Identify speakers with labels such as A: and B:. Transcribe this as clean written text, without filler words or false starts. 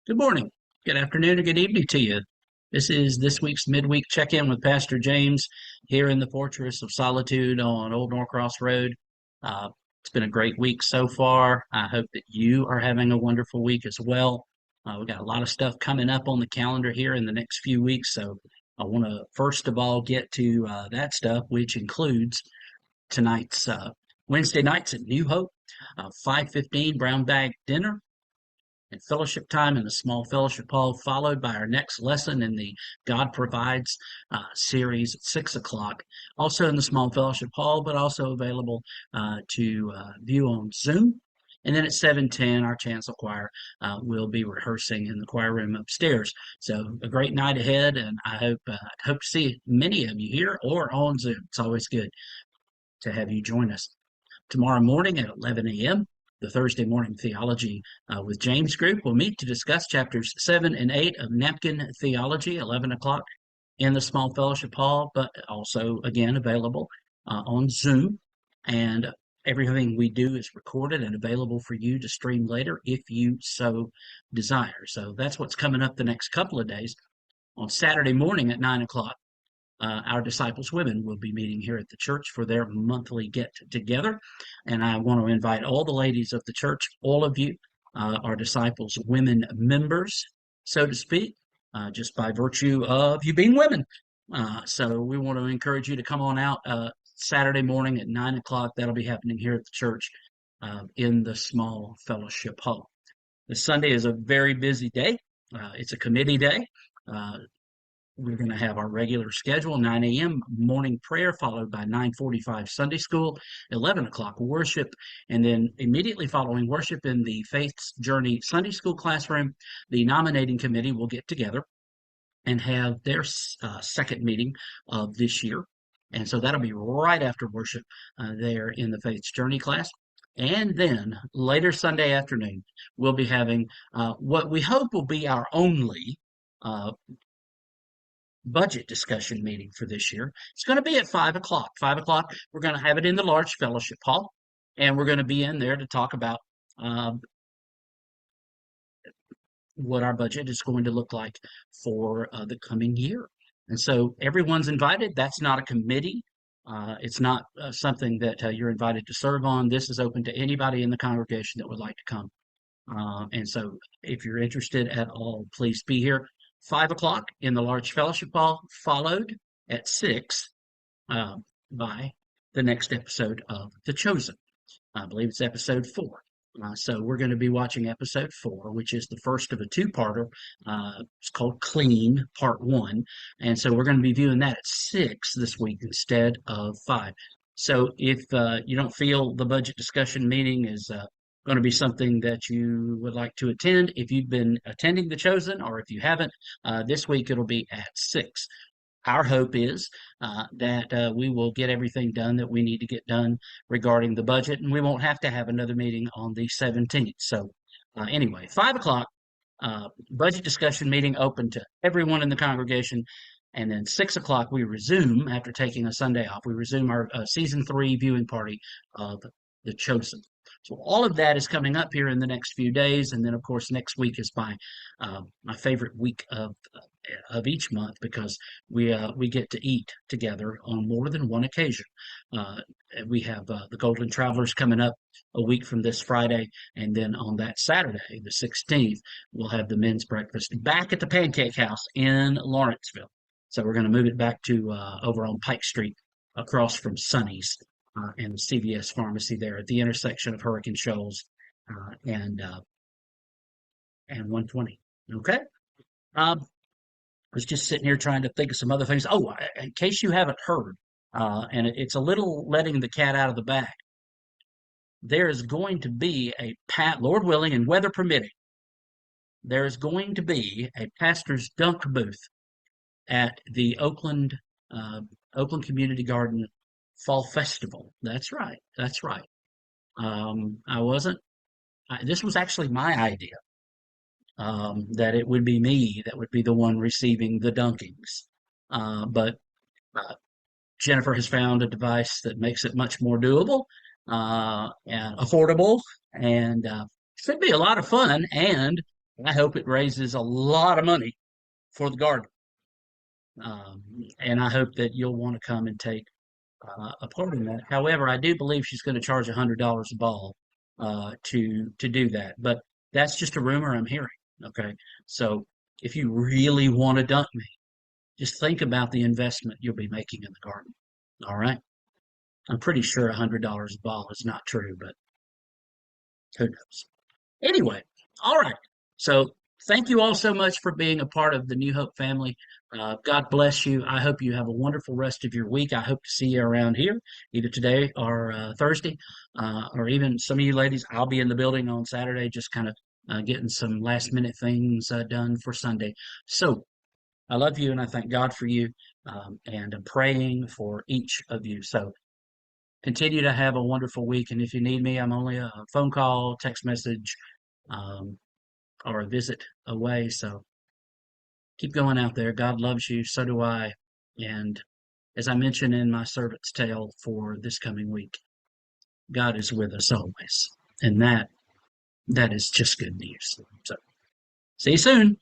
A: Good morning, good afternoon, or good evening to you. This is this week's midweek check-in with Pastor James here in the Fortress of Solitude on Old Norcross Road. Uh, it's been a great week so far. I hope that you are having a wonderful week as well. We got a lot of stuff coming up on the calendar here in the next few weeks, so I want to first of all get to that stuff, which includes tonight's Wednesday nights at New Hope, 5:15 brown bag dinner and fellowship time in the small fellowship hall, followed by our next lesson in the God Provides series at 6 o'clock, also in the small fellowship hall, but also available to view on Zoom. And then at 7:10, our chancel choir will be rehearsing in the choir room upstairs. So a great night ahead, and I hope to see many of you here or on Zoom. It's always good to have you join us. Tomorrow morning at 11 a.m., the Thursday Morning Theology with James group will meet to discuss chapters 7 and 8 of Napkin Theology, 11 o'clock in the small fellowship hall, but also, again, available on Zoom. And everything we do is recorded and available for you to stream later if you so desire. So that's what's coming up the next couple of days. On Saturday morning at 9 o'clock, our Disciples Women will be meeting here at the church for their monthly get together. And I want to invite all the ladies of the church, all of you, our Disciples Women members, so to speak, just by virtue of you being women. So we want to encourage you to come on out Saturday morning at 9 o'clock. That'll be happening here at the church in the small fellowship hall. The Sunday is a very busy day. It's a committee day. We're going to have our regular schedule, 9 a.m. morning prayer, followed by 9:45 Sunday school, 11 o'clock worship, and then immediately following worship in the Faith's Journey Sunday school classroom, the nominating committee will get together and have their second meeting of this year. And so that'll be right after worship there in the Faith's Journey class. And then later Sunday afternoon, we'll be having what we hope will be our only budget discussion meeting for this year. It's going to be at 5 o'clock. 5 o'clock, we're going to have it in the large fellowship hall, and we're going to be in there to talk about um, what our budget is going to look like for the coming year. And so everyone's invited. That's not a committee. It's not something that you're invited to serve on. This is open to anybody in the congregation that would like to come. And so if you're interested at all, please be here. 5 o'clock in the large fellowship hall, followed at 6 by the next episode of The Chosen. I believe it's episode 4. So we're going to be watching episode 4, which is the first of a two-parter. It's called Clean, Part 1. And so we're going to be viewing that at 6 this week instead of 5. So if you don't feel the budget discussion meeting is going to be something that you would like to attend, if you've been attending The Chosen or if you haven't, this week it'll be at 6. Our hope is that we will get everything done that we need to get done regarding the budget, and we won't have to have another meeting on the 17th. So, anyway, 5 o'clock, budget discussion meeting open to everyone in the congregation. And then 6 o'clock, we resume after taking a Sunday off. We resume our season 3 viewing party of The Chosen. So all of that is coming up here in the next few days, and then of course next week is my favorite week of each month because we get to eat together on more than one occasion. Uh, we have the Golden Travelers coming up a week from this Friday, and then on that Saturday, the 16th, we'll have the men's breakfast back at the Pancake House in Lawrenceville. So we're going to move it back to over on Pike Street, across from Sonny's and the CVS pharmacy there at the intersection of Hurricane Shoals and 120. Okay. I was just sitting here trying to think of some other things. Oh, in case you haven't heard, and it's a little letting the cat out of the bag. There is going to be Lord willing and weather permitting, there is going to be a pastor's dunk booth at the Oakland Community Garden Fall Festival. That's right. That's right. I wasn't. This was actually my idea. That it would be me that would be the one receiving the dunkings. But Jennifer has found a device that makes it much more doable and affordable, and should be a lot of fun. And I hope it raises a lot of money for the garden. Um, and I hope that you'll want to come and take a part in that. However, I do believe she's going to charge $100 a ball to do that. But that's just a rumor I'm hearing. Okay, so if you really want to dump me, just think about the investment you'll be making in the garden. All right, I'm pretty sure $100 a ball is not true, but who knows? Anyway, all right. So thank you all so much for being a part of the New Hope family. God bless you. I hope you have a wonderful rest of your week. I hope to see you around here either today or Thursday, or even some of you ladies. I'll be in the building on Saturday, just kind of getting some last minute things done for Sunday. So I love you and I thank God for you. And I'm praying for each of you. So continue to have a wonderful week. And if you need me, I'm only a phone call, text message, um, or a visit away. So keep going out there. God loves you. So do I. And as I mentioned in my servant's tale for this coming week, God is with us always. And that is just good news. So see you soon.